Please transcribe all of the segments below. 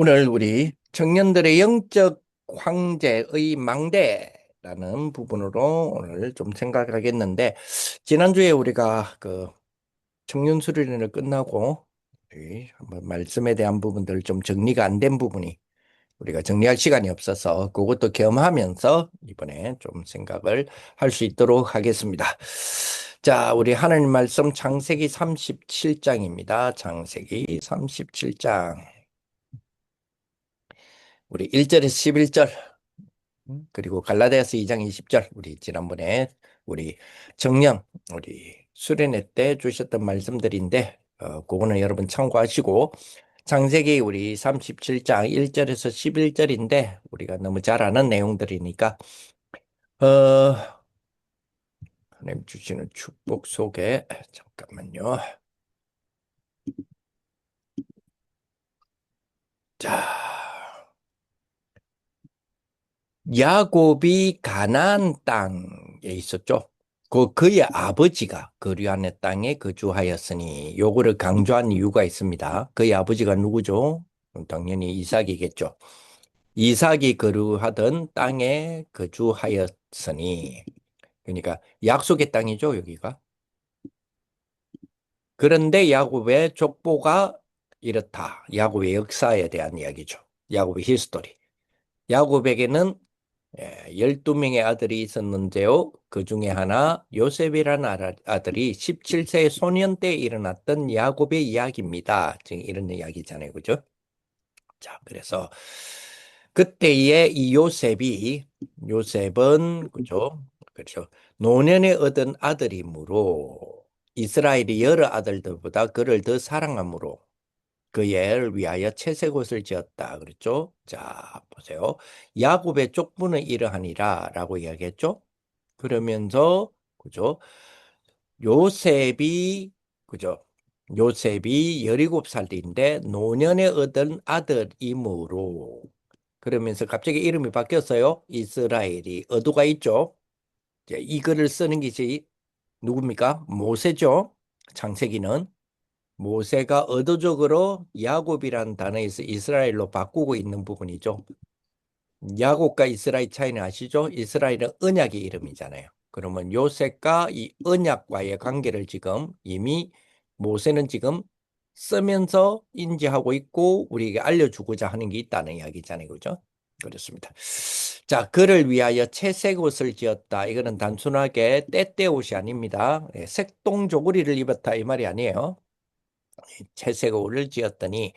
오늘 우리 청년들의 영적 황제의 망대라는 부분으로 오늘 좀 생각하겠는데, 지난주에 우리가 그 청년 수련회를 끝나고 우리 한번 말씀에 대한 부분들 좀 정리가 안 된 부분이 우리가 정리할 시간이 없어서 그것도 겸하면서 이번에 좀 생각을 할 수 있도록 하겠습니다. 자, 우리 하나님 말씀 창세기 37장입니다. 창세기 37장. 우리 1절에서 11절, 그리고 갈라디아서 2장 20절, 우리 지난번에 우리 정령, 우리 수련회 때 주셨던 말씀들인데, 그거는 여러분 참고하시고, 창세기 우리 37장 1절에서 11절인데, 우리가 너무 잘 아는 내용들이니까, 어, 하나님 주시는 축복 속에, 잠깐만요. 자, 야곱이 가나안 땅에 있었죠. 그의 아버지가 그리안의 땅에 거주하였으니 요거를 강조한 이유가 있습니다. 그의 아버지가 누구죠? 당연히 이삭이겠죠. 이삭이 거주하던 땅에 거주하였으니, 그러니까 약속의 땅이죠, 여기가. 그런데 야곱의 족보가 이렇다. 야곱의 역사에 대한 이야기죠. 야곱의 히스토리. 야곱에게는 12명의 아들이 있었는데요. 그 중에 하나 요셉이라는 아들이 17세 소년 때 일어났던 야곱의 이야기입니다. 지금 이런 이야기잖아요. 그죠? 자, 그래서 그때의 이 요셉은 그죠? 그렇죠. 노년에 얻은 아들이므로 이스라엘이 여러 아들들보다 그를 더 사랑하므로 그의 위하여 채색옷을 지었다. 그랬죠? 자, 보세요. 야곱의 족보는 이러하니라 라고 이야기했죠? 그러면서, 그죠? 요셉이, 그죠? 요셉이 17살인데 노년에 얻은 아들이므로 그러면서 갑자기 이름이 바뀌었어요. 이스라엘이 어두가 있죠? 이제 이 글을 쓰는 것이 누굽니까? 모세죠? 창세기는. 모세가 의도적으로 야곱이라는 단어에서 이스라엘로 바꾸고 있는 부분이죠. 야곱과 이스라엘 차이는 아시죠? 이스라엘은 언약의 이름이잖아요. 그러면 요셉과 이 언약과의 관계를 지금 이미 모세는 지금 쓰면서 인지하고 있고 우리에게 알려주고자 하는 게 있다는 이야기잖아요. 그죠? 그렇습니다. 자, 그를 위하여 채색 옷을 지었다. 이거는 단순하게 때때 옷이 아닙니다. 색동 조구리를 입었다 이 말이 아니에요. 채색 옷을 지었더니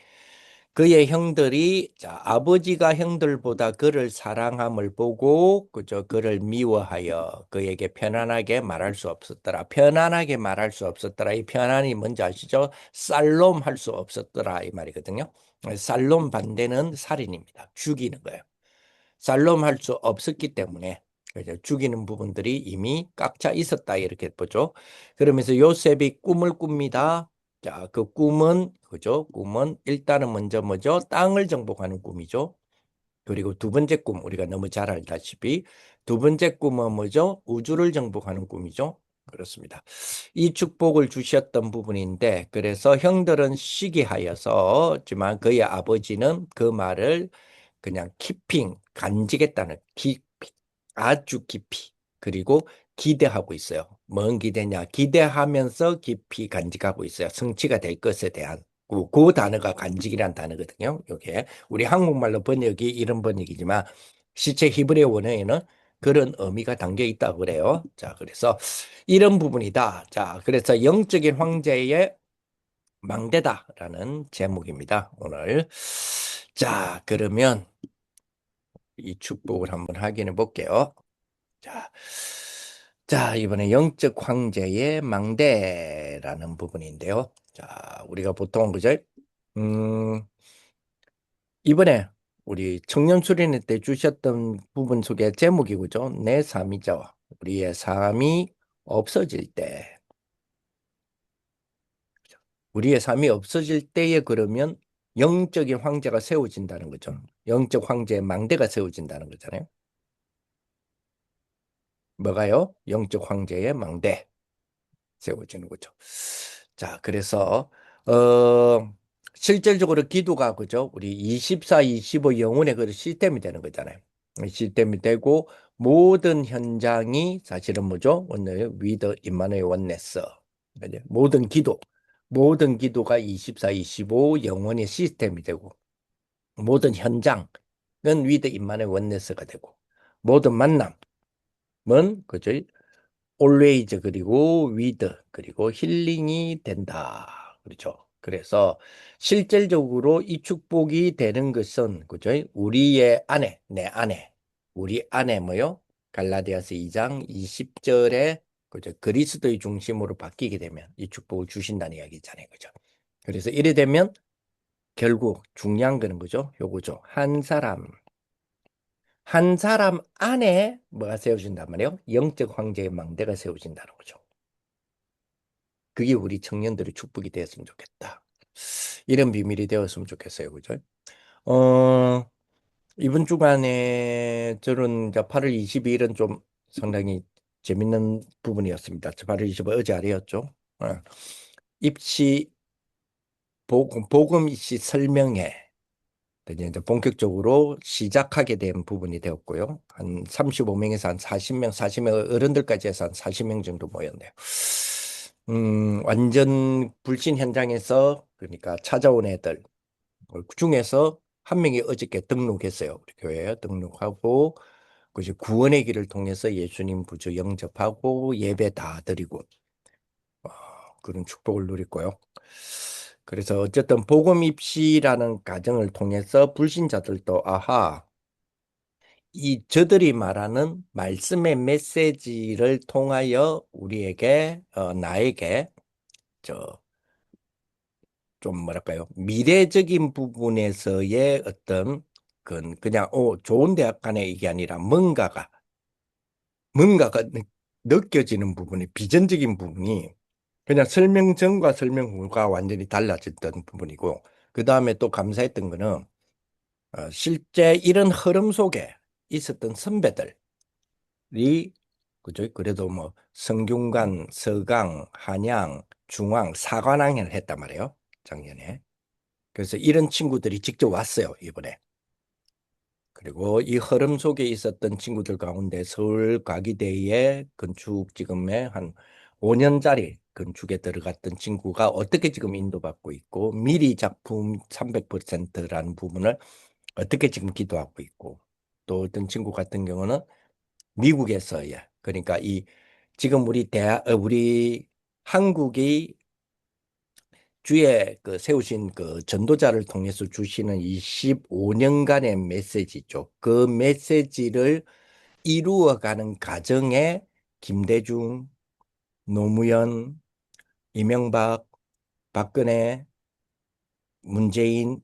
그의 형들이 자, 아버지가 형들보다 그를 사랑함을 보고 그저 그를 미워하여 그에게 편안하게 말할 수 없었더라. 편안하게 말할 수 없었더라. 이 편안이 뭔지 아시죠? 살롬 할 수 없었더라 이 말이거든요. 살롬 반대는 살인입니다. 죽이는 거예요. 살롬 할 수 없었기 때문에 그죠? 죽이는 부분들이 이미 꽉 차 있었다 이렇게 보죠. 그러면서 요셉이 꿈을 꿉니다. 자, 그 꿈은 그죠? 꿈은 일단은 먼저 뭐죠? 땅을 정복하는 꿈이죠. 그리고 두 번째 꿈 우리가 너무 잘 알다시피 두 번째 꿈은 뭐죠? 우주를 정복하는 꿈이죠. 그렇습니다. 이 축복을 주셨던 부분인데 그래서 형들은 시기하여서지만 그의 아버지는 그 말을 그냥 키핑 간직했다는 깊이 아주 깊이 그리고 기대하고 있어요. 뭔 기대냐? 기대하면서 깊이 간직하고 있어요. 성취가 될 것에 대한 그 단어가 간직이란 단어거든요. 이게 우리 한국말로 번역이 이런 번역이지만 실제 히브리 원어에는 그런 의미가 담겨 있다고 그래요. 자, 그래서 이런 부분이다. 자, 그래서 영적인 황제의 망대다라는 제목입니다. 오늘. 자, 그러면 이 축복을 한번 확인해 볼게요. 자, 자, 이번에 영적 황제의 망대라는 부분인데요. 자, 우리가 보통 그죠? 음, 이번에 우리 청년 수련회 때 주셨던 부분 속에 제목이 그죠? 내 삶이죠. 우리의 삶이 없어질 때, 우리의 삶이 없어질 때에 그러면 영적인 황제가 세워진다는 거죠. 영적 황제의 망대가 세워진다는 거잖아요. 뭐가요? 영적 황제의 망대 세워지는 거죠. 자, 그래서 어 실질적으로 기도가 그죠? 우리 24, 25 영혼의 그 시스템이 되는 거잖아요. 시스템이 되고 모든 현장이 사실은 뭐죠? 오늘 위드 임마누엘 원네스. 그죠? 모든 기도가 24, 25 영혼의 시스템이 되고 모든 현장은 위드 임마누엘 원네스가 되고 모든 만남은 그죠? always 그리고 with 그리고 힐링이 된다. 그렇죠. 그래서 실질적으로 이 축복이 되는 것은 그죠? 우리의 안에 내 안에 우리 안에 뭐요? 갈라디아서 2장 20절에 그죠? 그리스도의 중심으로 바뀌게 되면 이 축복을 주신다는 이야기잖아요. 그죠? 그래서 이래 되면 결국 중요한 거는 그죠? 요거죠. 한 사람 안에 뭐가 세워진단 말이에요? 영적 황제의 망대가 세워진다는 거죠. 그게 우리 청년들의 축복이 되었으면 좋겠다. 이런 비밀이 되었으면 좋겠어요. 그죠? 어, 이번 주간에 저는 이제 8월 22일은 좀 상당히 재밌는 부분이었습니다. 8월 25일 어제 아래였죠. 입시 복음 입시 설명회 이제 본격적으로 시작하게 된 부분이 되었고요. 한 35명에서 한 40명, 40명 어른들까지 해서 한 40명 정도 모였네요. 완전 불신 현장에서 그러니까 찾아온 애들 그 중에서 한 명이 어저께 등록했어요. 우리 교회에 등록하고 그 구원의 길을 통해서 예수님 부주 영접하고 예배 다 드리고 어, 그런 축복을 누리고요. 그래서 어쨌든 복음 입시라는 과정을 통해서 불신자들도 아하 이 저들이 말하는 말씀의 메시지를 통하여 우리에게 나에게 저 좀 뭐랄까요 미래적인 부분에서의 어떤 그냥 좋은 대학 가네 이게 아니라 뭔가가 느껴지는 부분이 비전적인 부분이 그냥 설명 전과 설명 후가 완전히 달라졌던 부분이고 그 다음에 또 감사했던 거는 실제 이런 흐름 속에 있었던 선배들이 그죠? 그래도 뭐 성균관, 서강, 한양, 중앙, 사관왕을 했단 말이에요. 작년에. 그래서 이런 친구들이 직접 왔어요, 이번에. 그리고 이 흐름 속에 있었던 친구들 가운데 서울과기대의 건축 지금의 한 5년짜리 건축에 들어갔던 친구가 어떻게 지금 인도받고 있고 미리 작품 300%라는 부분을 어떻게 지금 기도하고 있고 또 어떤 친구 같은 경우는 미국에서의 그러니까 이 지금 우리 한국이 주에 세우신 그 전도자를 통해서 주시는 25년간의 메시지죠. 그 메시지를 이루어가는 과정에 김대중, 노무현, 이명박, 박근혜, 문재인,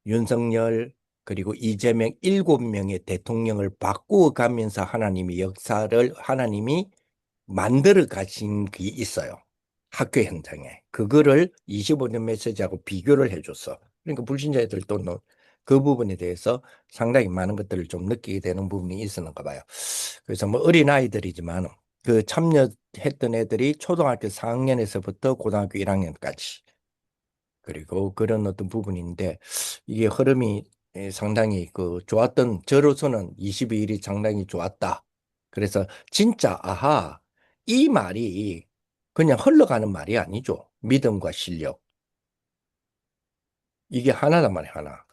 윤석열, 그리고 이재명 7명의 대통령을 바꾸어 가면서 하나님이 만들어 가신 게 있어요. 학교 현장에. 그거를 25년 메시지하고 비교를 해줬어. 그러니까 불신자들도 그 부분에 대해서 상당히 많은 것들을 좀 느끼게 되는 부분이 있었는가 봐요. 그래서 뭐 어린아이들이지만 그 참여했던 애들이 초등학교 4학년에서부터 고등학교 1학년까지 그리고 그런 어떤 부분인데 이게 흐름이 상당히 좋았던 저로서는 22일이 상당히 좋았다. 그래서 진짜 아하 이 말이 그냥 흘러가는 말이 아니죠. 믿음과 실력 이게 하나단 말이야 하나.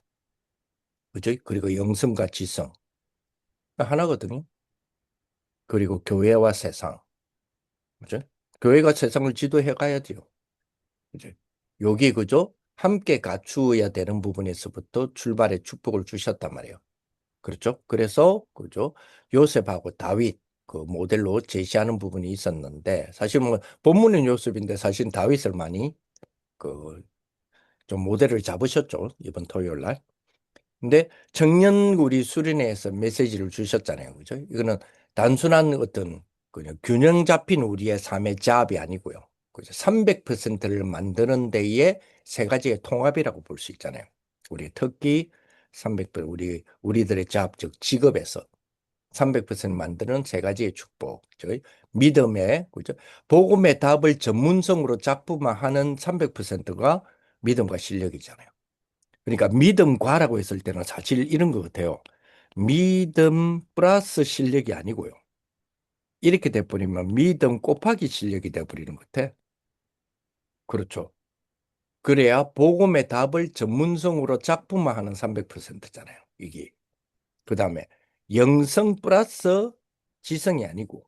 그죠? 그리고 영성과 지성 하나거든요. 그리고 교회와 세상 그죠? 교회가 세상을 지도해 가야죠. 그죠? 여기 그죠? 함께 갖추어야 되는 부분에서부터 출발의 축복을 주셨단 말이에요. 그렇죠? 그래서 그죠? 요셉하고 다윗 그 모델로 제시하는 부분이 있었는데 사실 뭐 본문은 요셉인데 사실 다윗을 많이 그 좀 모델을 잡으셨죠. 이번 토요일 날. 근데 청년 우리 수련회에서 메시지를 주셨잖아요. 그죠? 이거는 단순한 어떤 그냥 균형 잡힌 우리의 삶의 잡이 아니고요. 그죠? 300%를 만드는 데에 세 가지의 통합이라고 볼 수 있잖아요. 우리 특히 300% 우리들의 잡, 즉 직업에서 300% 만드는 세 가지의 축복. 즉 믿음의 그죠? 복음의 답을 전문성으로 작품화하는 300%가 믿음과 실력이잖아요. 그러니까 믿음과라고 했을 때는 사실 이런 것 같아요. 믿음 플러스 실력이 아니고요. 이렇게 돼버리면 믿음 곱하기 실력이 돼버리는 것 같아. 그렇죠. 그래야 복음의 답을 전문성으로 작품화하는 300%잖아요. 이게. 그 다음에 영성 플러스 지성이 아니고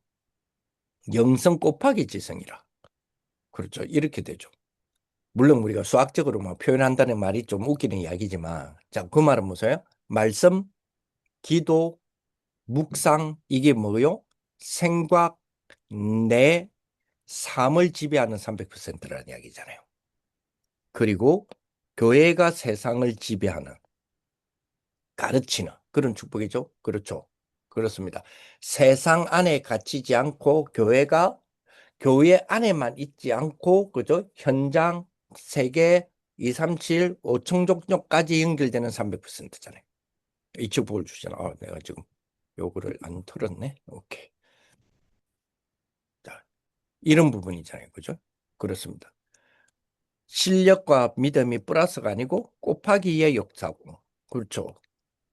영성 곱하기 지성이라. 그렇죠. 이렇게 되죠. 물론 우리가 수학적으로 뭐 표현한다는 말이 좀 웃기는 이야기지만, 자, 그 말은 뭐예요? 말씀, 기도, 묵상, 이게 뭐요? 생각, 내 삶을 지배하는 300%라는 이야기잖아요. 그리고 교회가 세상을 지배하는, 가르치는 그런 축복이죠. 그렇죠. 그렇습니다. 세상 안에 갇히지 않고 교회 안에만 있지 않고 그죠? 현장 세계 2, 3, 7, 5청족까지 연결되는 300%잖아요. 이 축복을 주잖아. 내가 지금 요거를 안 틀었네. 오케이. 자, 이런 부분이잖아요. 그죠? 그렇습니다. 실력과 믿음이 플러스가 아니고 곱하기의 역사고. 그렇죠.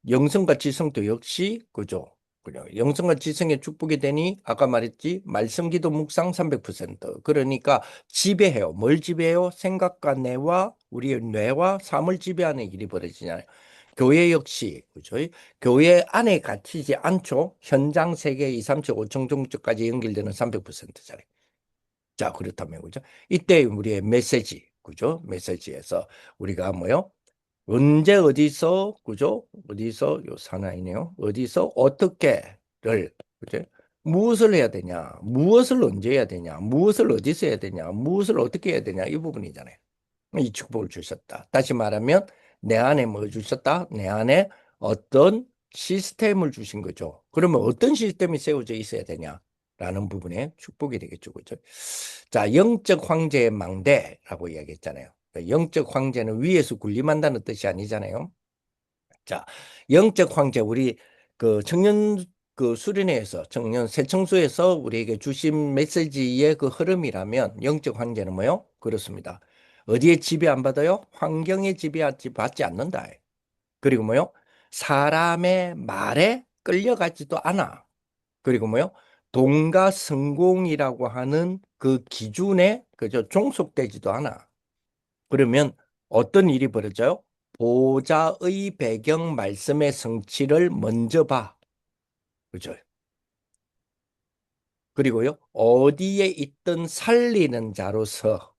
영성과 지성도 역시 그죠. 그냥 영성과 지성의 축복이 되니 아까 말했지 말씀 기도 묵상 300%. 그러니까 지배해요. 뭘 지배해요? 생각과 뇌와 우리의 뇌와 삶을 지배하는 일이 벌어지잖아요. 교회 역시 그죠. 교회 안에 갇히지 않죠. 현장 세계 2, 3, 7, 5청 종족까지 연결되는 300%잖아요. 자, 그렇다면 그죠. 이때 우리의 메시지 그죠. 메시지에서 우리가 뭐요? 언제 어디서 그죠? 어디서 요 사나이네요. 어디서 어떻게를 그죠? 무엇을 해야 되냐? 무엇을 언제 해야 되냐? 무엇을 어디서 해야 되냐? 무엇을 어떻게 해야 되냐? 이 부분이잖아요. 이 축복을 주셨다. 다시 말하면 내 안에 뭐 주셨다? 내 안에 어떤 시스템을 주신 거죠. 그러면 어떤 시스템이 세워져 있어야 되냐라는 부분에 축복이 되겠죠. 그죠? 자, 영적 황제의 망대라고 이야기했잖아요. 영적 황제는 위에서 군림한다는 뜻이 아니잖아요. 자, 영적 황제 우리 그 청년 그 수련회에서 청년 새청수에서 우리에게 주신 메시지의 그 흐름이라면 영적 황제는 뭐요? 그렇습니다. 어디에 지배 안 받아요? 환경에 지배받지 않는다. 그리고 뭐요? 사람의 말에 끌려가지도 않아. 그리고 뭐요? 돈과 성공이라고 하는 그 기준에 그저 종속되지도 않아. 그러면 어떤 일이 벌어져요? 보좌의 배경 말씀의 성취를 먼저 봐. 그죠? 그리고요, 어디에 있든 살리는 자로서,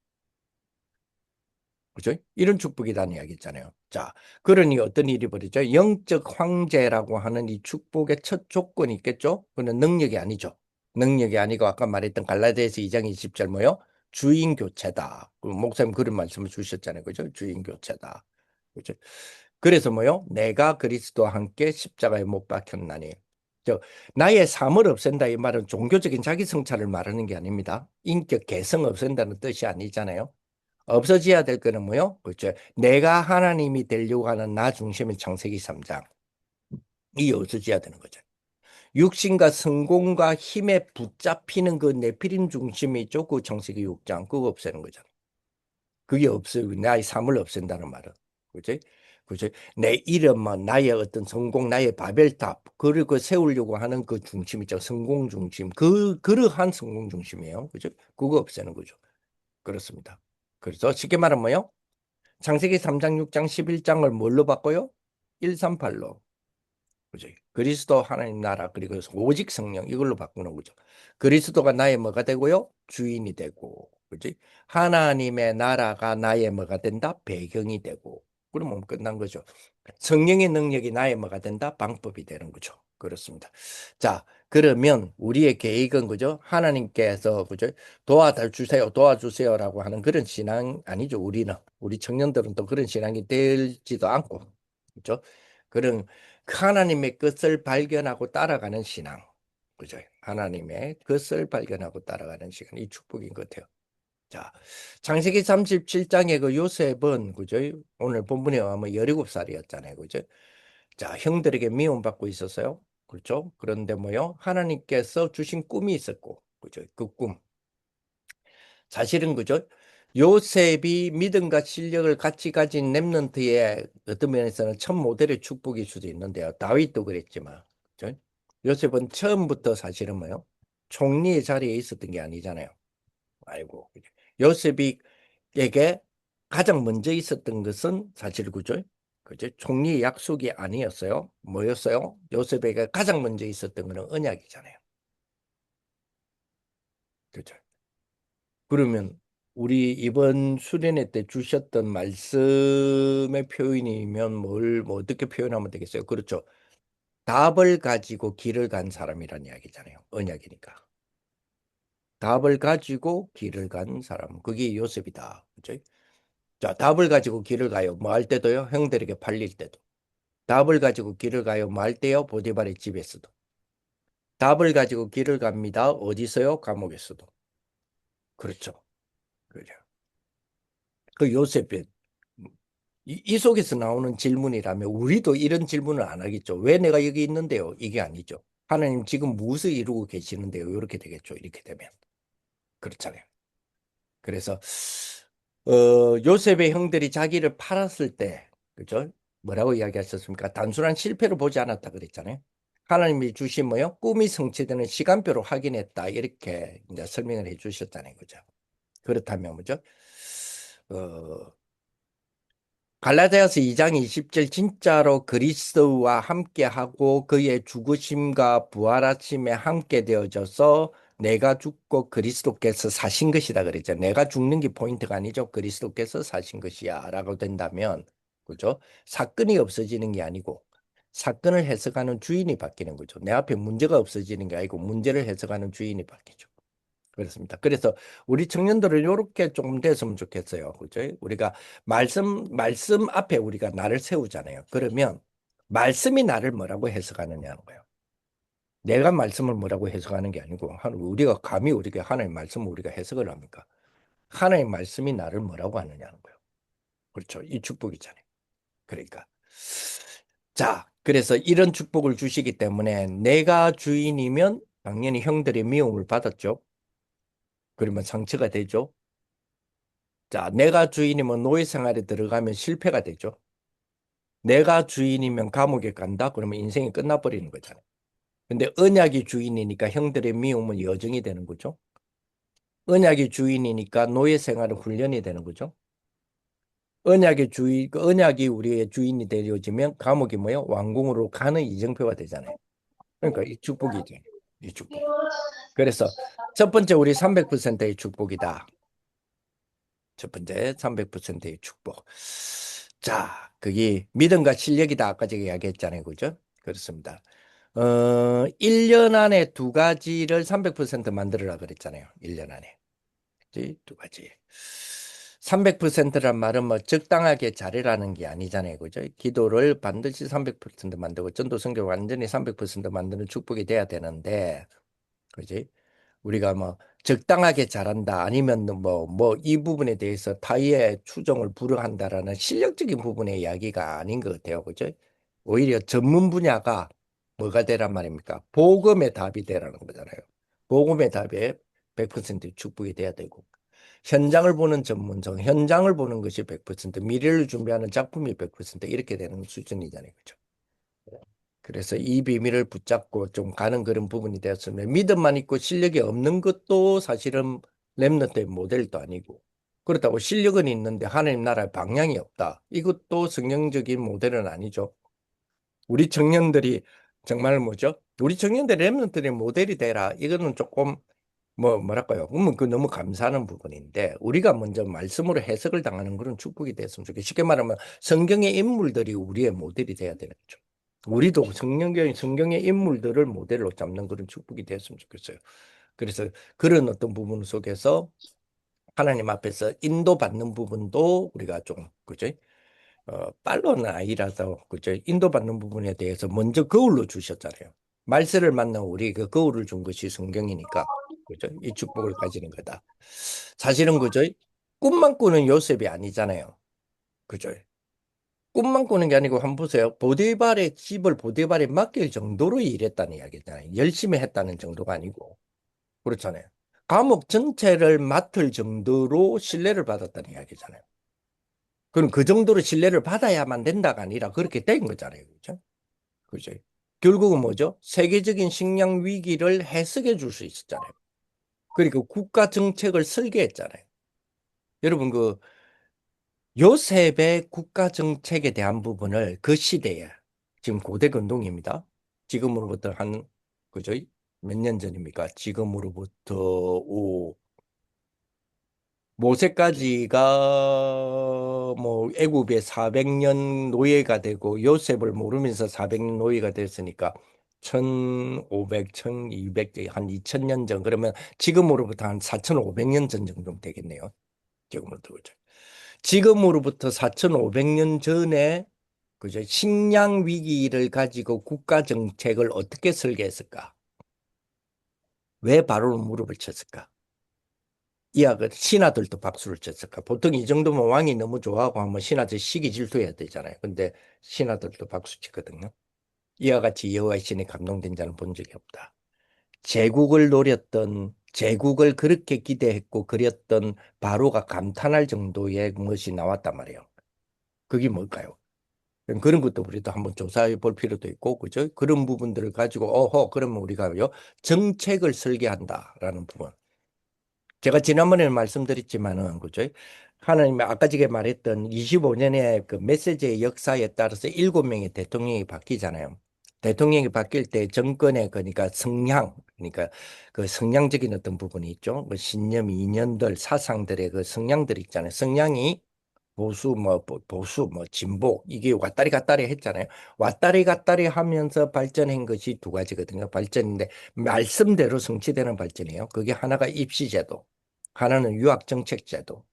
그죠? 이런 축복이라는 이야기 있잖아요. 자, 그러니 어떤 일이 벌어져요? 영적 황제라고 하는 이 축복의 첫 조건이 있겠죠? 그는 능력이 아니죠. 능력이 아니고 아까 말했던 갈라디아서 2장 20절 뭐요? 주인 교체다. 목사님 그런 말씀을 주셨잖아요. 그죠? 주인 교체다. 그죠? 그래서 뭐요? 내가 그리스도와 함께 십자가에 못 박혔나니. 저 나의 삶을 없앤다 이 말은 종교적인 자기 성찰을 말하는 게 아닙니다. 인격 개성 없앤다는 뜻이 아니잖아요. 없어져야 될 거는 뭐요? 그렇죠. 내가 하나님이 되려고 하는 나 중심의 창세기 3장. 이 없어져야 되는 거죠. 육신과 성공과 힘에 붙잡히는 그 네피림 중심이 있죠. 그 창세기 6장. 그거 없애는 거잖아요. 그게 없어요. 나의 삶을 없앤다는 말은. 그지? 그지? 내 이름만 나의 어떤 성공, 나의 바벨탑, 그리고 세우려고 하는 그 중심 있죠. 성공 중심. 그러한 성공 중심이에요. 그죠? 그거 없애는 거죠. 그렇습니다. 그래서 쉽게 말하면 뭐요? 창세기 3장, 6장, 11장을 뭘로 바꿔요? 138로. 그죠? 그리스도 하나님 나라 그리고 오직 성령 이걸로 바꾸는 거죠. 그리스도가 나의 뭐가 되고요? 주인이 되고, 그지? 하나님의 나라가 나의 뭐가 된다? 배경이 되고. 그러면 끝난 거죠. 성령의 능력이 나의 뭐가 된다? 방법이 되는 거죠. 그렇습니다. 자, 그러면 우리의 계획은 그죠? 하나님께서 그죠? 도와주세요, 도와주세요라고 하는 그런 신앙 아니죠. 우리 청년들은 또 그런 신앙이 되지도 않고, 그죠? 그런 하나님의 것을 발견하고 따라가는 신앙. 그죠? 하나님의 것을 발견하고 따라가는 시간. 이 축복인 것 같아요. 자, 창세기 37장의 그 요셉은, 그죠? 오늘 본문에 하면 17살이었잖아요. 그죠? 자, 형들에게 미움받고 있었어요. 그렇죠? 그런데 뭐요? 하나님께서 주신 꿈이 있었고, 그죠? 그 꿈. 사실은, 그죠? 요셉이 믿음과 실력을 같이 가진 렘넌트의 어떤 면에서는 첫 모델의 축복일 수도 있는데요. 다윗도 그랬지만, 그죠? 요셉은 처음부터 사실은 뭐요? 총리의 자리에 있었던 게 아니잖아요. 아이고, 그죠? 요셉이에게 가장 먼저 있었던 것은 사실 그죠? 그죠? 총리의 약속이 아니었어요. 뭐였어요? 요셉에게 가장 먼저 있었던 것은 언약이잖아요. 그죠? 그러면 우리 이번 수련회 때 주셨던 말씀의 표현이면 뭐 어떻게 표현하면 되겠어요? 그렇죠. 답을 가지고 길을 간 사람이란 이야기잖아요. 언약이니까. 답을 가지고 길을 간 사람. 그게 요셉이다. 그죠? 자, 답을 가지고 길을 가요. 뭐 할 때도요. 형들에게 팔릴 때도. 답을 가지고 길을 가요. 뭐 할 때요. 보디발의 집에서도. 답을 가지고 길을 갑니다. 어디서요? 감옥에서도. 그렇죠. 그죠. 그 요셉의 이 속에서 나오는 질문이라면 우리도 이런 질문을 안 하겠죠. 왜 내가 여기 있는데요? 이게 아니죠. 하나님 지금 무엇을 이루고 계시는데요? 이렇게 되겠죠. 이렇게 되면. 그렇잖아요. 그래서 요셉의 형들이 자기를 팔았을 때 그죠? 뭐라고 이야기하셨습니까? 단순한 실패로 보지 않았다 그랬잖아요. 하나님이 주신 뭐요? 꿈이 성취되는 시간표로 확인했다. 이렇게 이제 설명을 해 주셨잖아요. 그죠? 그렇다면 뭐죠? 어, 갈라디아서 2장 20절 진짜로 그리스도와 함께하고 그의 죽으심과 부활하심에 함께 되어져서 내가 죽고 그리스도께서 사신 것이다 그랬죠. 내가 죽는 게 포인트가 아니죠. 그리스도께서 사신 것이야 라고 된다면 그죠? 사건이 없어지는 게 아니고 사건을 해석하는 주인이 바뀌는 거죠. 내 앞에 문제가 없어지는 게 아니고 문제를 해석하는 주인이 바뀌죠. 그렇습니다. 그래서 우리 청년들을 이렇게 좀 됐으면 좋겠어요. 그죠? 우리가 말씀 앞에 우리가 나를 세우잖아요. 그러면 말씀이 나를 뭐라고 해석하느냐는 거예요. 내가 말씀을 뭐라고 해석하는 게 아니고 우리가 감히 우리가 하나님 말씀을 우리가 해석을 합니까? 하나님 말씀이 나를 뭐라고 하느냐는 거예요. 그렇죠. 이 축복이잖아요. 그러니까 자, 그래서 이런 축복을 주시기 때문에 내가 주인이면 당연히 형들의 미움을 받았죠. 그러면 상처가 되죠. 자, 내가 주인이면 노예 생활에 들어가면 실패가 되죠. 내가 주인이면 감옥에 간다? 그러면 인생이 끝나버리는 거잖아요. 근데 언약이 주인이니까 형들의 미움은 여정이 되는 거죠. 언약이 주인이니까 노예 생활은 훈련이 되는 거죠. 그 언약이 우리의 주인이 되어지면 감옥이 뭐요? 왕궁으로 가는 이정표가 되잖아요. 그러니까 이 축복이죠. 이 축복. 그래서 첫 번째 우리 300%의 축복이다. 첫 번째 300%의 축복. 자, 그게 믿음과 실력이다. 아까 제가 이야기했잖아요. 그죠? 그렇습니다. 1년 안에 두 가지를 300% 만들어라 그랬잖아요. 1년 안에. 그치? 두 가지. 300%란 말은 뭐 적당하게 잘해라는 게 아니잖아요. 그죠? 기도를 반드시 300% 만들고 전도 성교 완전히 300% 만드는 축복이 돼야 되는데, 그지? 우리가 뭐 적당하게 잘한다 아니면 뭐 이 부분에 대해서 타의의 추종을 불허한다라는 실력적인 부분의 이야기가 아닌 것 같아요. 그죠? 오히려 전문 분야가 뭐가 되란 말입니까? 복음의 답이 되라는 거잖아요. 복음의 답에 100% 축복이 돼야 되고 현장을 보는 전문성, 현장을 보는 것이 100%, 미래를 준비하는 작품이 100% 이렇게 되는 수준이잖아요. 그죠? 그래서 이 비밀을 붙잡고 좀 가는 그런 부분이 되었으면 믿음만 있고 실력이 없는 것도 사실은 렘넌트의 모델도 아니고 그렇다고 실력은 있는데 하나님 나라의 방향이 없다. 이것도 성경적인 모델은 아니죠. 우리 청년들이 정말 뭐죠? 우리 청년들 렘넌트의 모델이 되라. 이거는 조금 뭐랄까요? 그러면 그 너무 감사하는 부분인데 우리가 먼저 말씀으로 해석을 당하는 그런 축복이 됐으면 좋겠어요. 쉽게 말하면 성경의 인물들이 우리의 모델이 돼야 되는 거죠. 우리도 성경의 인물들을 모델로 잡는 그런 축복이 됐으면 좋겠어요. 그래서 그런 어떤 부분 속에서 하나님 앞에서 인도받는 부분도 우리가 좀, 그죠? 빨로는 아니라서, 그죠? 인도받는 부분에 대해서 먼저 거울로 주셨잖아요. 말세를 만난 우리 그 거울을 준 것이 성경이니까, 그죠? 이 축복을 가지는 거다. 사실은, 그죠? 꿈만 꾸는 요셉이 아니잖아요. 그죠? 꿈만 꾸는 게 아니고 한번 보세요. 보디발의 집을 보디발에 맡길 정도로 일했다는 이야기잖아요. 열심히 했다는 정도가 아니고. 그렇잖아요. 과목 전체를 맡을 정도로 신뢰를 받았다는 이야기잖아요. 그럼 그 정도로 신뢰를 받아야만 된다가 아니라 그렇게 된 거잖아요. 그죠? 그죠? 결국은 뭐죠? 세계적인 식량 위기를 해석해 줄 수 있었잖아요. 그러니까 국가 정책을 설계했잖아요. 여러분, 그 요셉의 국가 정책에 대한 부분을 그 시대에, 지금 고대 건동입니다. 지금으로부터 한, 그죠? 몇 년 전입니까? 지금으로부터 모세까지가 뭐 애굽에 400년 노예가 되고 요셉을 모르면서 400년 노예가 됐으니까 1500, 1200, 한 2000년 전, 그러면 지금으로부터 한 4500년 전 정도 되겠네요. 지금으로부터 그죠. 지금으로부터 4500년 전에 그죠? 식량 위기를 가지고 국가 정책을 어떻게 설계했을까? 왜 바로 무릎을 쳤을까? 이학을 신하들도 박수를 쳤을까? 보통 이 정도면 왕이 너무 좋아하고 하면 신하들 시기 질투해야 되잖아요. 근데 신하들도 박수 치거든요. 이와 같이 여호와의 신이 감동된 자는 본 적이 없다. 제국을 노렸던 제국을 그렇게 기대했고 그렸던 바로가 감탄할 정도의 것이 나왔단 말이에요. 그게 뭘까요? 그런 것도 우리도 한번 조사해 볼 필요도 있고, 그죠? 그런 부분들을 가지고, 그러면 우리가요, 정책을 설계한다라는 부분. 제가 지난번에 말씀드렸지만은, 그죠? 하나님이 아까 전에 말했던 25년의 그 메시지의 역사에 따라서 7명의 대통령이 바뀌잖아요. 대통령이 바뀔 때 정권의 그러니까 성향, 그러니까 그 성향적인 어떤 부분이 있죠. 그 신념, 이념들, 사상들의 그 성향들 있잖아요. 성향이 보수 뭐 보수 뭐 진보 이게 왔다리 갔다리 했잖아요. 왔다리 갔다리 하면서 발전한 것이 두 가지거든요. 발전인데 말씀대로 성취되는 발전이에요. 그게 하나가 입시제도, 하나는 유학정책제도.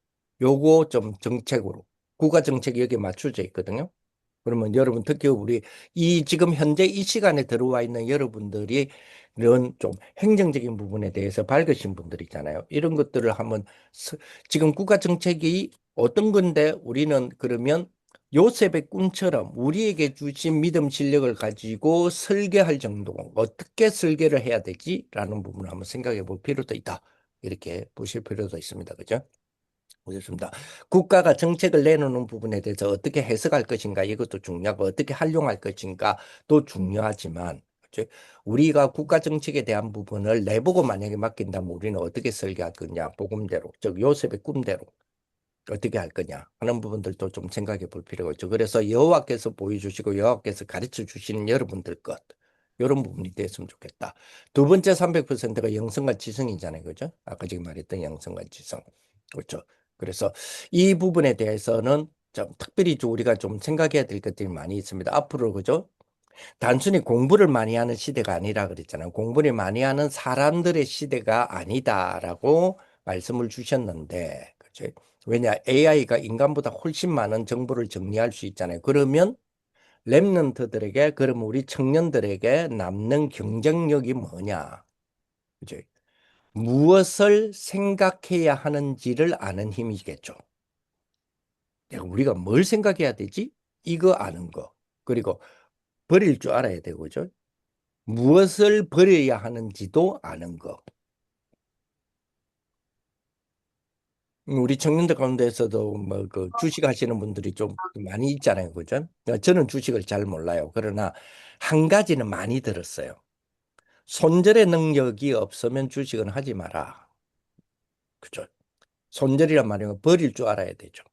요거 좀 정책으로 국가 정책이 여기에 맞춰져 있거든요. 그러면 여러분 특히 우리 이 지금 현재 이 시간에 들어와 있는 여러분들이 이런 좀 행정적인 부분에 대해서 밝으신 분들 있잖아요. 이런 것들을 한번 지금 국가 정책이 어떤 건데 우리는 그러면 요셉의 꿈처럼 우리에게 주신 믿음 실력을 가지고 설계할 정도 어떻게 설계를 해야 되지라는 부분을 한번 생각해 볼 필요도 있다. 이렇게 보실 필요도 있습니다. 그죠? 보겠습니다. 국가가 정책을 내놓는 부분에 대해서 어떻게 해석할 것인가 이것도 중요하고 어떻게 활용할 것인가도 중요하지만 그치? 우리가 국가 정책에 대한 부분을 내보고 만약에 맡긴다면 우리는 어떻게 설계할 거냐 복음대로 즉 요셉의 꿈대로 어떻게 할 거냐 하는 부분들도 좀 생각해 볼 필요가 있죠. 그래서 여호와께서 보여주시고 여호와께서 가르쳐 주시는 여러분들 것 이런 부분이 됐으면 좋겠다. 두 번째 300%가 영성과 지성이잖아요. 그죠? 아까 지금 말했던 영성과 지성. 그렇죠. 그래서 이 부분에 대해서는 좀 특별히 우리가 좀 생각해야 될 것들이 많이 있습니다. 앞으로 그죠? 단순히 공부를 많이 하는 시대가 아니라 그랬잖아요. 공부를 많이 하는 사람들의 시대가 아니다라고 말씀을 주셨는데, 그죠? 왜냐, AI가 인간보다 훨씬 많은 정보를 정리할 수 있잖아요. 그러면 랩런트들에게, 그럼 우리 청년들에게 남는 경쟁력이 뭐냐? 그죠? 무엇을 생각해야 하는지를 아는 힘이겠죠. 내가 우리가 뭘 생각해야 되지? 이거 아는 거. 그리고 버릴 줄 알아야 되고, 그죠? 무엇을 버려야 하는지도 아는 거. 우리 청년들 가운데서도 뭐 그 주식 하시는 분들이 좀 많이 있잖아요. 그죠? 저는 주식을 잘 몰라요. 그러나 한 가지는 많이 들었어요. 손절의 능력이 없으면 주식은 하지 마라. 그죠? 손절이란 말이면 버릴 줄 알아야 되죠.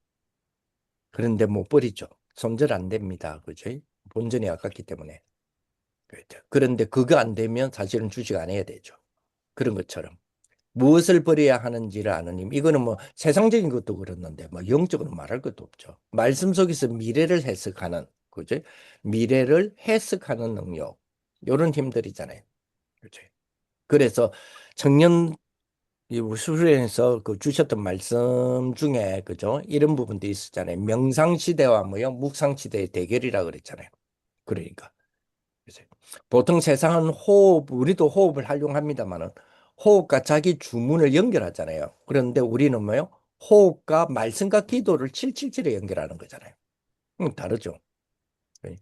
그런데 못 버리죠. 손절 안 됩니다. 그죠? 본전이 아깝기 때문에. 그렇죠. 그런데 그거 안 되면 사실은 주식 안 해야 되죠. 그런 것처럼. 무엇을 버려야 하는지를 아는 힘. 이거는 뭐 세상적인 것도 그렇는데 뭐 영적으로 말할 것도 없죠. 말씀 속에서 미래를 해석하는, 그죠? 미래를 해석하는 능력. 이런 힘들이잖아요. 그죠? 그래서 청년 이 수련에서 그 주셨던 말씀 중에 그죠? 이런 부분도 있었잖아요. 명상 시대와 뭐요? 묵상 시대의 대결이라 그랬잖아요. 그러니까. 그래서 보통 세상은 호흡, 우리도 호흡을 활용합니다만은 호흡과 자기 주문을 연결하잖아요. 그런데 우리는 뭐요? 호흡과 말씀과 기도를 777에 연결하는 거잖아요. 다르죠. 네.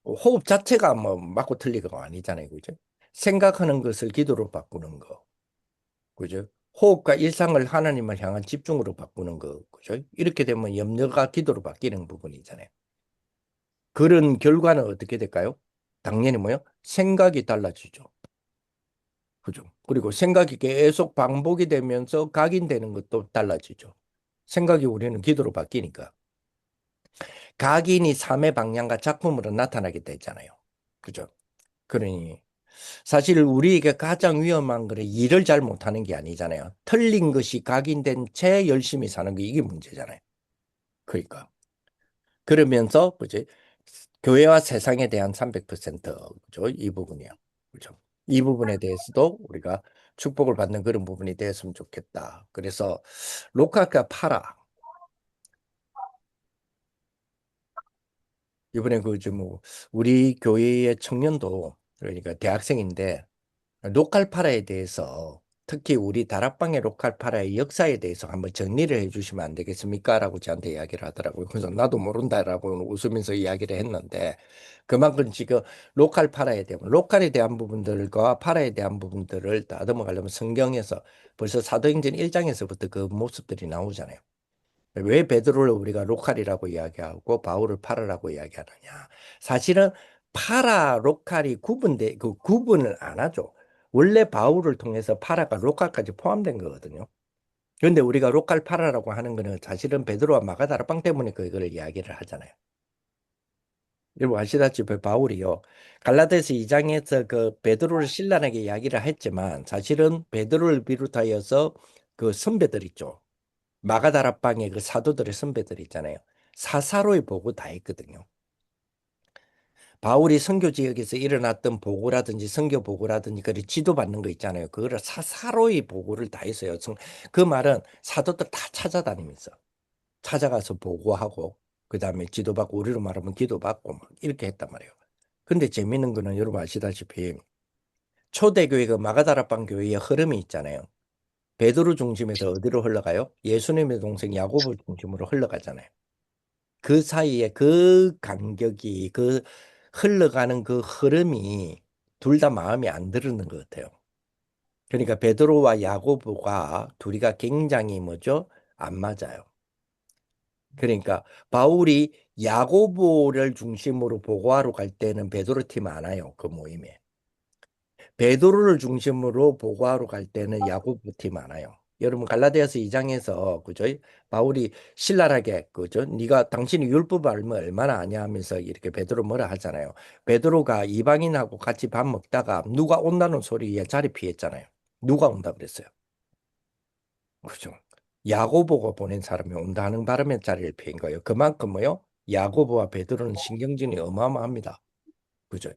호흡 자체가 뭐 맞고 틀리고가 아니잖아요. 그죠? 생각하는 것을 기도로 바꾸는 거. 그죠? 호흡과 일상을 하나님을 향한 집중으로 바꾸는 거, 그죠? 이렇게 되면 염려가 기도로 바뀌는 부분이잖아요. 그런 결과는 어떻게 될까요? 당연히 뭐요? 생각이 달라지죠. 그죠? 그리고 생각이 계속 반복이 되면서 각인되는 것도 달라지죠. 생각이 우리는 기도로 바뀌니까. 각인이 삶의 방향과 작품으로 나타나게 되잖아요. 그죠? 그러니 사실 우리에게 가장 위험한 거는 일을 잘 못하는 게 아니잖아요. 틀린 것이 각인된 채 열심히 사는 게 이게 문제잖아요. 그러니까 그러면서 그지 교회와 세상에 대한 300% 그죠? 이 부분이요. 그죠? 이 부분에 대해서도 우리가 축복을 받는 그런 부분이 되었으면 좋겠다. 그래서 로카카 파라 이번에 그좀 우리 교회의 청년도 그러니까 대학생인데 로컬파라에 대해서 특히 우리 다락방의 로컬파라의 역사에 대해서 한번 정리를 해주시면 안 되겠습니까? 라고 저한테 이야기를 하더라고요. 그래서 나도 모른다라고 웃으면서 이야기를 했는데 그만큼 지금 로컬파라에 대한 로컬에 대한 부분들과 파라에 대한 부분들을 다듬어 가려면 성경에서 벌써 사도행전 1장에서부터 그 모습들이 나오잖아요. 왜 베드로를 우리가 로컬이라고 이야기하고 바울을 파라라고 이야기하느냐? 사실은 파라, 로컬이 그 구분을 안 하죠. 원래 바울을 통해서 파라가 로컬까지 포함된 거거든요. 그런데 우리가 로컬 파라라고 하는 거는 사실은 베드로와 마가다라빵 때문에 그걸 이야기를 하잖아요. 여러분 아시다시피 바울이요. 갈라디아서 2장에서 그 베드로를 신랄하게 이야기를 했지만 사실은 베드로를 비롯하여서 그 선배들 있죠. 마가다락방의 그 사도들의 선배들 있잖아요. 사사로이 보고 다 했거든요. 바울이 선교 지역에서 일어났던 보고라든지 선교 보고라든지 그를 지도받는 거 있잖아요. 그거를 사사로이 보고를 다 했어요. 그 말은 사도들 다 찾아다니면서 찾아가서 보고하고 그다음에 지도받고 우리로 말하면 기도받고 막 이렇게 했단 말이에요. 근데 재밌는 거는 여러분 아시다시피 초대교회 그 마가다락방 교회의 흐름이 있잖아요. 베드로 중심에서 어디로 흘러가요? 예수님의 동생 야고보 중심으로 흘러가잖아요. 그 사이에 그 간격이 그 흘러가는 그 흐름이 둘 다 마음에 안 들는 것 같아요. 그러니까 베드로와 야고보가 둘이가 굉장히 뭐죠? 안 맞아요. 그러니까 바울이 야고보를 중심으로 보고하러 갈 때는 베드로 팀 안 와요. 그 모임에. 베드로를 중심으로 보고하러 갈 때는 야고보티 많아요. 여러분 갈라디아서 2장에서 그죠? 바울이 신랄하게 그죠? 네가 당신이 율법 알면 얼마나 아냐 하면서 이렇게 베드로 뭐라 하잖아요. 베드로가 이방인하고 같이 밥 먹다가 누가 온다는 소리에 자리 피했잖아요. 누가 온다 그랬어요. 그죠? 야고보가 보낸 사람이 온다는 바람에 자리를 피한 거예요. 그만큼 뭐요? 야고보와 베드로는 신경전이 어마어마합니다. 그죠?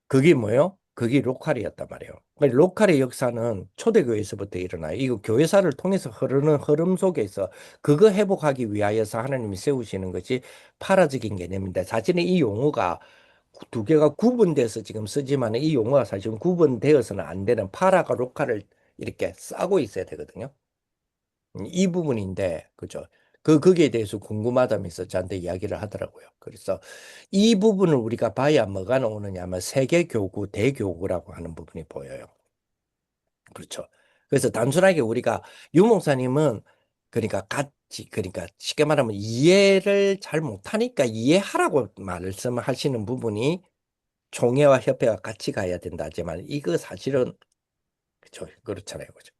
그게 뭐예요? 그게 로컬이었단 말이에요. 그러니까 로컬의 역사는 초대교회에서부터 일어나요. 이거 교회사를 통해서 흐르는 흐름 속에서 그거 회복하기 위하여서 하나님이 세우시는 것이 파라적인 개념인데 사실은 이 용어가 두 개가 구분돼서 지금 쓰지만 이 용어가 사실은 구분되어서는 안 되는 파라가 로컬을 이렇게 싸고 있어야 되거든요. 이 부분인데, 그죠? 거기에 대해서 궁금하다면서 저한테 이야기를 하더라고요. 그래서 이 부분을 우리가 봐야 뭐가 나오느냐 하면 세계교구, 대교구라고 하는 부분이 보여요. 그렇죠. 그래서 단순하게 우리가 유목사님은 그러니까 같이, 그러니까 쉽게 말하면 이해를 잘 못하니까 이해하라고 말씀하시는 부분이 총회와 협회가 같이 가야 된다 하지만 이거 사실은 그렇죠. 그렇잖아요. 그죠.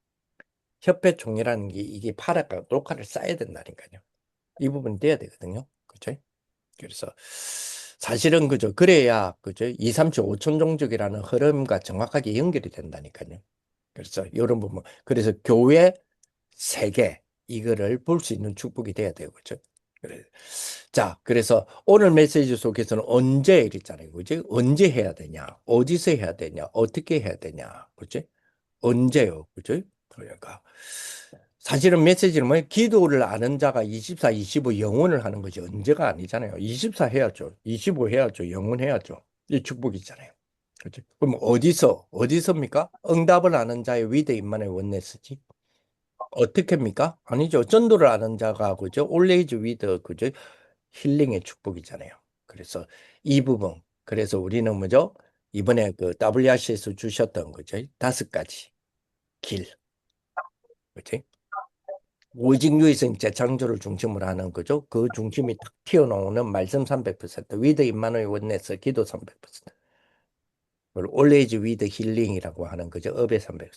협회 총회라는 게 이게 파라가 녹화를 쌓아야 된다니까요. 이 부분이 돼야 되거든요. 그죠? 그래서 사실은 그죠. 그래야 그죠. 2, 3초, 5천 종족이라는 흐름과 정확하게 연결이 된다니까요. 그래서 이런 부분. 그래서 교회 세계 이거를 볼 수 있는 축복이 돼야 되고 그죠. 그래. 자, 그래서 오늘 메시지 속에서는 언제 이랬잖아요. 그지? 언제 해야 되냐? 어디서 해야 되냐? 어떻게 해야 되냐? 그지? 언제요? 그죠? 그러니까 사실은 메시지는 뭐예요? 기도를 아는 자가 24, 25 영원을 하는 거지 언제가 아니잖아요. 24 해야죠. 25 해야죠. 영원 해야죠. 이 축복이잖아요. 그렇죠? 그럼 어디서입니까? 응답을 아는 자의 위대임만의 원내스지. 어떻게입니까? 아니죠. 전도를 아는 자가 그죠? 올레이즈 위드 그죠? 힐링의 축복이잖아요. 그래서 이 부분. 그래서 우리는 뭐죠? 이번에 그 WRC에서 주셨던 거죠. 5가지 길. 그렇지? 오직 유의성 재창조를 중심으로 하는 거죠. 그 중심이 탁 튀어나오는 말씀 300%, 위드 임마누엘 원네스 기도 300%, 그리고 올레이즈 위드 힐링이라고 하는 거죠. 업의 300%.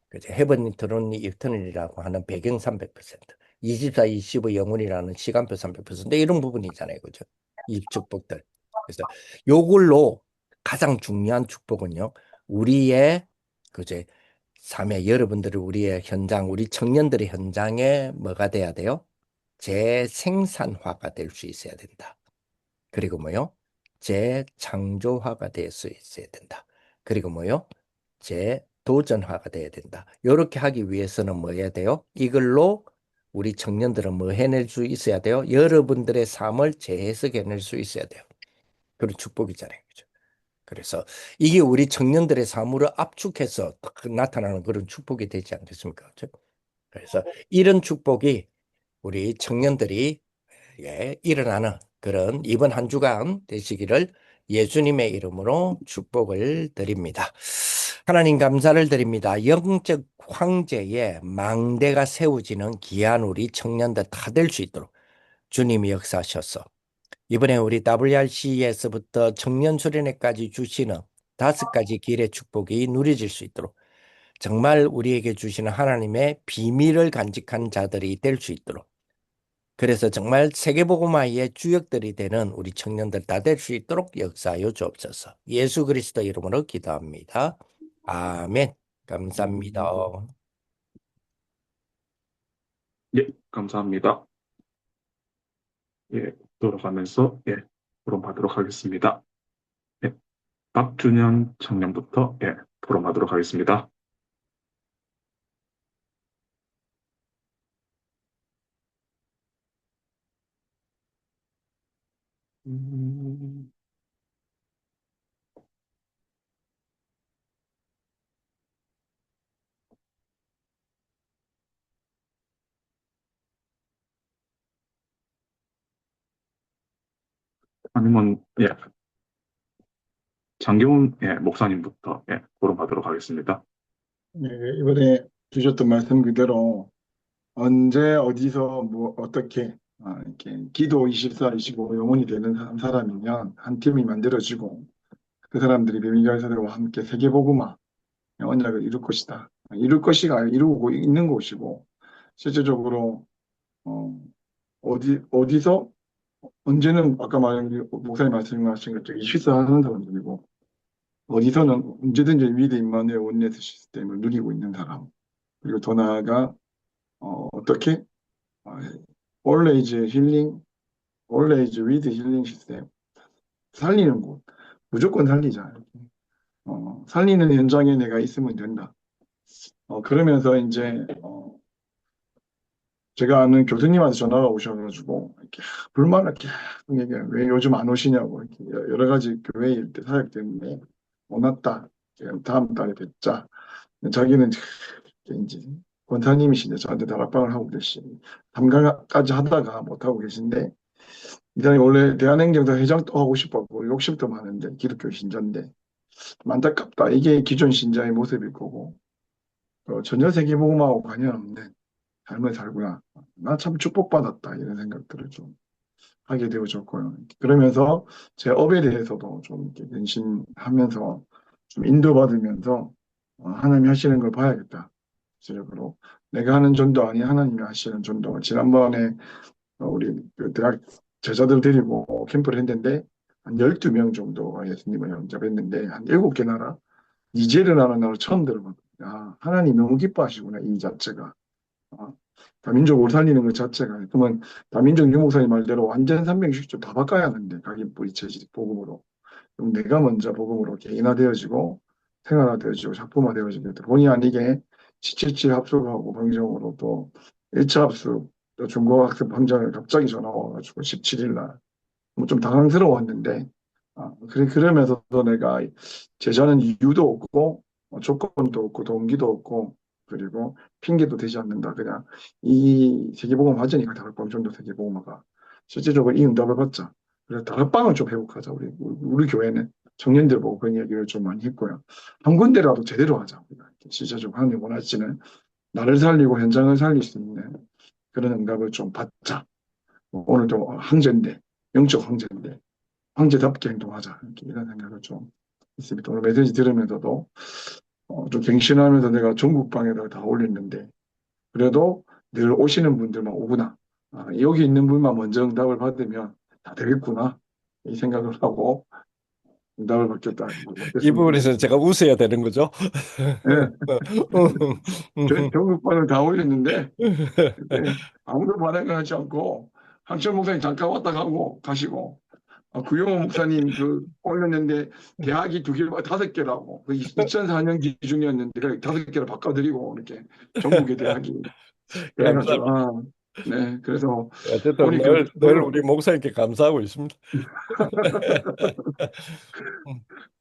그죠? 헤븐 트론이 이터널이라고 하는 배경 300%, 24, 25 영혼이라는 시간표 300%, 이런 부분이잖아요. 그죠? 이 축복들. 그래서 요걸로 가장 중요한 축복은요. 우리의 그제 삶에 여러분들이 우리의 현장, 우리 청년들의 현장에 뭐가 돼야 돼요? 재생산화가 될 수 있어야 된다. 그리고 뭐요? 재창조화가 될 수 있어야 된다. 그리고 뭐요? 재도전화가 돼야 된다. 이렇게 하기 위해서는 뭐 해야 돼요? 이걸로 우리 청년들은 뭐 해낼 수 있어야 돼요? 여러분들의 삶을 재해석해낼 수 있어야 돼요. 그런 축복이잖아요. 그죠? 그래서 이게 우리 청년들의 삶으로 압축해서 딱 나타나는 그런 축복이 되지 않겠습니까? 그죠? 그래서 이런 축복이 우리 청년들이 일어나는 그런 이번 한 주간 되시기를 예수님의 이름으로 축복을 드립니다. 하나님 감사를 드립니다. 영적 황제의 망대가 세워지는 귀한 우리 청년들 다 될 수 있도록 주님이 역사하셔서 이번에 우리 WRC에서부터 청년 수련회까지 주시는 5가지 길의 축복이 누려질 수 있도록 정말 우리에게 주시는 하나님의 비밀을 간직한 자들이 될 수 있도록, 그래서 정말 세계복음화의 주역들이 되는 우리 청년들 다 될 수 있도록 역사하여 주옵소서. 예수 그리스도 이름으로 기도합니다. 아멘. 감사합니다. 예, 감사합니다. 예, 돌아가면서 토론하도록 하겠습니다. 예, 박준현 청년부터 토론하도록 하겠습니다. 음, 아니면 장경훈 목사님부터 토론하도록 하겠습니다. 네, 이번에 주셨던 말씀 그대로 언제 어디서 뭐 어떻게 이렇게 기도 24, 25 영혼이 되는 사람이면 한 팀이 만들어지고 그 사람들이 베미갈사들과 함께 세계복음화 언약을 이룰 것이다. 이룰 것이가 아니라 이루고 있는 곳이고 실제적으로 어, 어디서 언제는 아까 말한 목사님 말씀하신 것처럼 실수하는 사람들이고 어디서는 언제든지 위드 임마누엘 원네스 시스템을 누리고 있는 사람 그리고 더 나아가 어떻게 always 힐링, always with 힐링 시스템 살리는 곳 무조건 살리자. 살리는 현장에 내가 있으면 된다. 그러면서 이제 제가 아는 교수님한테 전화가 오셔가지고 이렇게 불만을 계속 얘기해요. 왜 요즘 안 오시냐고 이렇게 여러 가지 교회 일때 사역 때문에 못 왔다. 다음 달에 뵙자. 자기는 이제 권사님이신데 저한테 다락방을 하고 계시 담강까지 하다가 못 하고 계신데 이 사람이 원래 대한행정사 회장도 하고 싶었고 욕심도 많은데 기독교 신자인데 좀 안타깝다. 이게 기존 신자의 모습일 거고 전혀 세계복음하고 관련 없는 삶을 살구나. 나 참 축복받았다 이런 생각들을 좀 하게 되어졌고요. 그러면서 제 업에 대해서도 좀 이렇게 근신하면서 좀 인도받으면서 하나님이 하시는 걸 봐야겠다. 구체적으로 내가 하는 전도 아닌 하나님이 하시는 전도. 지난번에 우리 그 대학 제자들 데리고 캠프를 했는데 한 12명 정도가 예수님을 영접했는데 한 7개 나라 니제르라는 나라 처음 들어봤거든요. 아, 하나님 너무 기뻐하시구나 이 자체가. 아, 다민족을 살리는 것 자체가. 그러면 다민족 유목사님 말대로 완전 360도 다 바꿔야 하는데 각인 뿌리채지 복음으로. 그럼 내가 먼저 복음으로 개인화되어지고 생활화되어지고 작품화되어지게 본의 아니게 777 합숙하고 방정으로 또 1차 합숙 또 중고학생 방장을 갑자기 전화 와가지고 17일 날 뭐 좀 당황스러웠는데 그러면서도 내가 제자는 이유도 없고 조건도 없고 동기도 없고 그리고 핑계도 되지 않는다. 그냥 이 세계복음 화제니까 다락방정도 세계복음화가 실제적으로 이 응답을 받자. 그래서 다락방을 좀 회복하자. 우리 교회는 청년들 보고 그런 얘기를 좀 많이 했고요. 한 군데라도 제대로 하자. 우리가 실제적으로 하나님 원하시는 나를 살리고 현장을 살릴 수 있는 그런 응답을 좀 받자. 오늘도 황제인데, 영적 황제인데, 황제답게 행동하자. 이렇게 이런 생각을 좀 있습니다. 오늘 메시지 들으면서도 좀 갱신하면서 내가 전국방에다가 다 올렸는데, 그래도 늘 오시는 분들만 오구나. 여기 있는 분만 먼저 응답을 받으면 다 되겠구나. 이 생각을 하고 응답을 받겠다는 걸 이 받겠습니다. 부분에서 제가 웃어야 되는 거죠? 예, 전국방을 다 올렸는데, 네, 아무도 반응을 하지 않고, 항철 목사님 잠깐 왔다 가고 가시고, 구용호 목사님 그 올렸는데 대학이 두 개, 다섯 개라고. 그 2004년 기준이었는데 그 다섯 개를 바꿔드리고 이렇게 전국의 대학이 그래가지고 감사합니다. 네, 그래서 어쨌든 보니까 늘 우리 목사님께 감사하고 있습니다.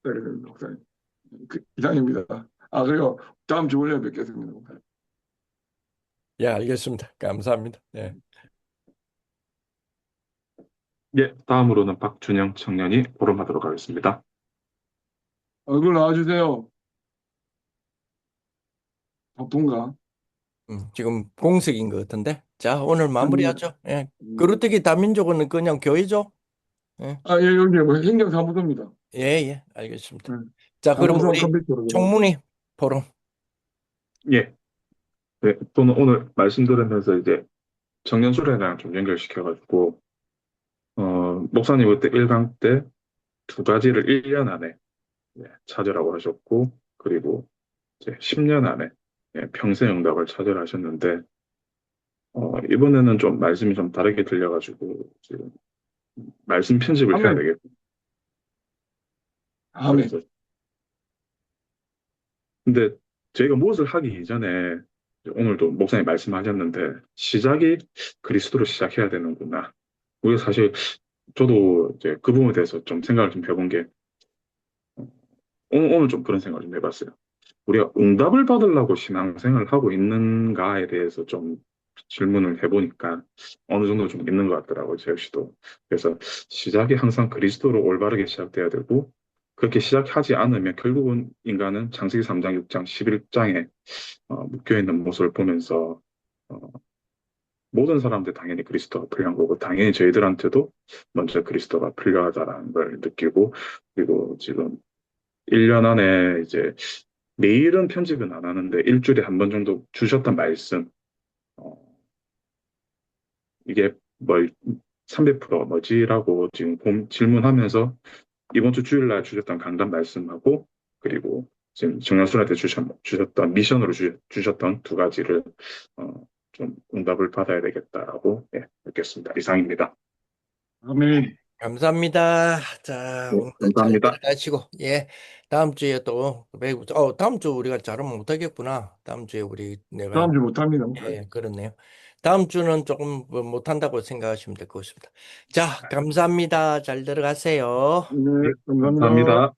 네, 목사님 이상입니다. 그리고 다음 주 월요일 뵙겠습니다, 목사님. 예, 알겠습니다. 감사합니다. 예. 예, 다음으로는 박준영 청년이 토론하도록 하겠습니다. 얼굴 나와주세요. 바쁜가? 지금 공석인 것 같은데. 자, 오늘 아니, 마무리하죠. 예. 그루터기 다민족은 그냥 교회죠. 예, 예, 여기 뭐 행정사무소입니다. 예, 예, 알겠습니다. 네. 자, 그럼 사무소 우리 컴퓨터로 들어가서. 총무님 포럼. 예, 네, 또는 오늘 말씀 들으면서 이제 청년 수련회랑 좀 연결시켜가지고, 목사님 그때 1강 때 두 가지를 1년 안에 찾으라고 하셨고, 그리고 이제 10년 안에 평생 응답을 찾으라 하셨는데, 이번에는 좀 말씀이 좀 다르게 들려가지고, 지금 말씀 편집을 해야 아멘. 되겠고, 아멘. 그래서 근데 저희가 무엇을 하기 이전에 오늘도 목사님 말씀하셨는데 시작이 그리스도로 시작해야 되는구나. 그게 사실 저도 이제 그 부분에 대해서 좀 생각을 좀 해본 게 오늘 좀 그런 생각을 좀 해봤어요. 우리가 응답을 받으려고 신앙생활을 하고 있는가에 대해서 좀 질문을 해보니까 어느 정도 좀 있는 것 같더라고요, 제 역시도. 그래서 시작이 항상 그리스도로 올바르게 시작돼야 되고, 그렇게 시작하지 않으면 결국은 인간은 창세기 3장, 6장, 11장에 묶여 있는 모습을 보면서 어, 모든 사람들 당연히 그리스도가 필요한 거고, 당연히 저희들한테도 먼저 그리스도가 필요하다라는 걸 느끼고, 그리고 지금 1년 안에 이제 매일은 편집은 안 하는데 일주일에 한 번 정도 주셨던 말씀, 어, 이게 뭘 300% 뭐지라고 지금 질문하면서 이번 주 주일날 주셨던 강단 말씀하고 그리고 지금 정량순한테 주셨던 미션으로 주셨던 두 가지를 어, 좀 응답을 받아야 되겠다라고 뵙겠습니다. 이상입니다. 아멘. 감사합니다. 자, 네, 오늘 잘 감사합니다. 들어가시고, 예. 다음 주에 또 배우, 다음 주 우리가 잘하면 못하겠구나. 다음 주에 우리 내가, 다음 주 못합니다, 목사님. 예, 그렇네요. 다음 주는 조금 뭐 못한다고 생각하시면 될 것 같습니다. 자, 감사합니다. 잘 들어가세요. 네, 네, 감사합니다. 감사합니다.